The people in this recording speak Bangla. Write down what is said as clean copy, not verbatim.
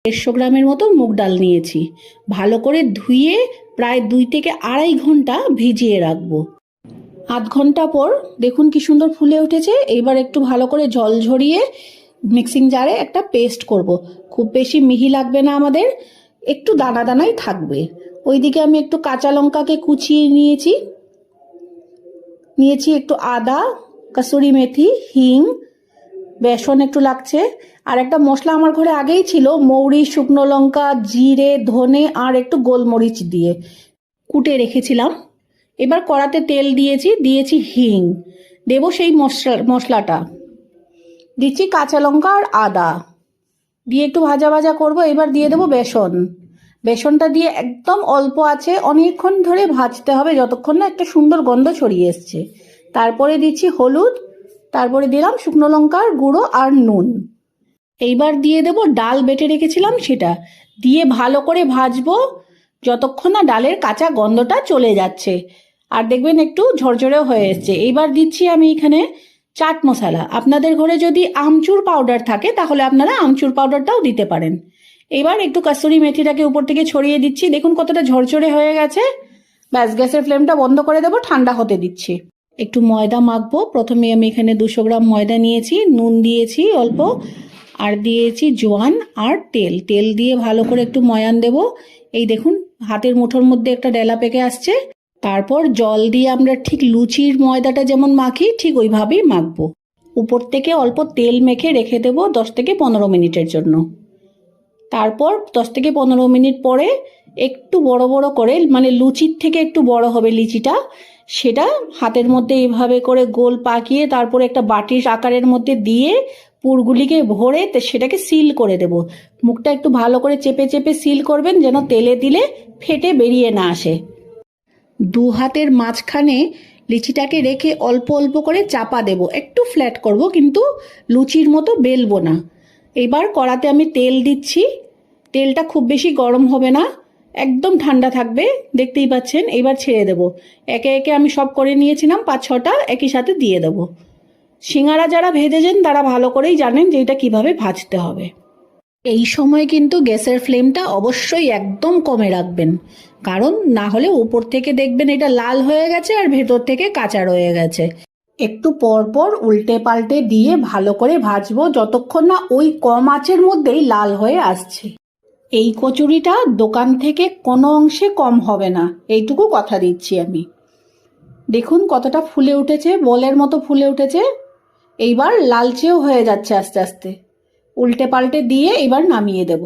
150 গ্রামের মতো মুগ ডাল নিয়েছি। ভালো করে ধুয়ে প্রায় 2 থেকে আড়াই ঘন্টা ভিজিয়ে রাখবো। আধ ঘন্টা পর দেখুন কি সুন্দর ফুলে উঠেছে। এবার একটু ভালো করে জল ঝরিয়ে মিক্সিং জারে একটা পেস্ট করব। খুব বেশি মিহি লাগবে না আমাদের, একটু দানা দানাই থাকবে। ওইদিকে আমি একটু কাঁচা লঙ্কাকে কুচিয়ে নিয়েছি একটু আদা, কসুরি মেথি, হিং, বেসন একটু লাগছে। আর একটা মশলা আমার ঘরে আগেই ছিল, মৌরি, শুকনো লঙ্কা, জিরে, ধনে আর একটু গোলমরিচ দিয়ে কুটে রেখেছিলাম। এবার কড়াতে তেল দিয়েছি হিং, দেব সেই মশলাটা, দিচ্ছি কাঁচা লঙ্কা আর আদা দিয়ে একটু ভাজা ভাজা করব। এবার দিয়ে দেবো বেসনটা দিয়ে একদম অল্প আছে অনেকক্ষণ ধরে ভাজতে হবে, যতক্ষণ না একটা সুন্দর গন্ধ ছড়িয়ে এসছে। তারপরে দিচ্ছি হলুদ, তারপরে দিলাম শুকনো লঙ্কার গুঁড়ো আর নুন। এইবার দিয়ে দেবো ডাল বেটে রেখেছিলাম, সেটা দিয়ে ভালো করে ভাজবো যতক্ষণ না ডালের কাঁচা গন্ধটা চলে যাচ্ছে। আর দেখবেন একটু ঝরঝরেও হয়ে এসছে। এইবার দিচ্ছি আমি এখানে চাট মশলা। আপনাদের ঘরে যদি আমচুর পাউডার থাকে তাহলে আপনারা আমচুর পাউডারটাও দিতে পারেন। এবার একটু কসুরি মেথিটাকে উপর থেকে ছড়িয়ে দিচ্ছি। দেখুন কতটা ঝরঝরে হয়ে গেছে। ব্যাস, গ্যাসের ফ্লেমটা বন্ধ করে দেবো, ঠান্ডা হতে দিচ্ছি। একটু ময়দা মাখবো। প্রথমে আমি এখানে 200 গ্রাম ময়দা নিয়েছি, নুন দিয়েছি অল্প, আর দিয়েছি জোয়ান আর তেল দিয়ে ভালো করে একটু ময়ান দেব। এই দেখুন হাতের মুঠোর মধ্যে একটা ডেলা পেকে আসছে। তারপর জল দিয়ে আমরা ঠিক লুচির ময়দাটা যেমন মাখি ঠিক ওইভাবেই মাখবো। উপর থেকে অল্প তেল মেখে রেখে দেবো 10 থেকে 15 মিনিটের জন্য। তারপর 10 থেকে 15 মিনিট পরে একটু বড় বড় করে, মানে লুচির থেকে একটু বড় হবে লিচিটা, সেটা হাতের মধ্যে এইভাবে করে গোল পাকিয়ে তারপরে একটা বাটির আকারের মধ্যে দিয়ে পুরগুলিকে ভরে সেটাকে সিল করে দেব। মুখটা একটু ভালো করে চেপে চেপে সিল করবেন যেন তেলে দিলে ফেটে বেরিয়ে না আসে। 2 হাতের মাঝখানে লিচিটাকে রেখে অল্প অল্প করে চাপা দেব, একটু ফ্ল্যাট করব কিন্তু লুচির মতো বেলবো না। এবার কড়াতে আমি তেল দিচ্ছি। তেলটা খুব বেশি গরম হবে না, একদম ঠান্ডা থাকবে, দেখতেই পাচ্ছেন। এবার ছেড়ে দেব। একে একে আমি সব করে নিয়েছিলাম 5-6টা একই সাথে দিয়ে দেব। সিঙ্গারা যারা ভেজেছেন তারা ভালো করেই জানেন যে এটা কিভাবে ভাজতে হবে। এই সময় কিন্তু গ্যাসের ফ্লেমটা অবশ্যই একদম কমে রাখবেন, কারণ না হলে উপর থেকে দেখবেন এটা লাল হয়ে গেছে আর ভেতর থেকে কাঁচা রয়ে গেছে। একটু পর পর উল্টে পাল্টে দিয়ে ভালো করে ভাজবো যতক্ষণ না ওই কম আঁচের মধ্যেই লাল হয়ে আসছে। এই কচুরিটা দোকান থেকে কোনো অংশে কম হবে না, এইটুকু কথা দিচ্ছি আমি। দেখুন কতটা ফুলে উঠেছে, বলের মতো ফুলে উঠেছে। এইবার লালচেও হয়ে যাচ্ছে আস্তে আস্তে। উল্টে পাল্টে দিয়ে এবার নামিয়ে দেব।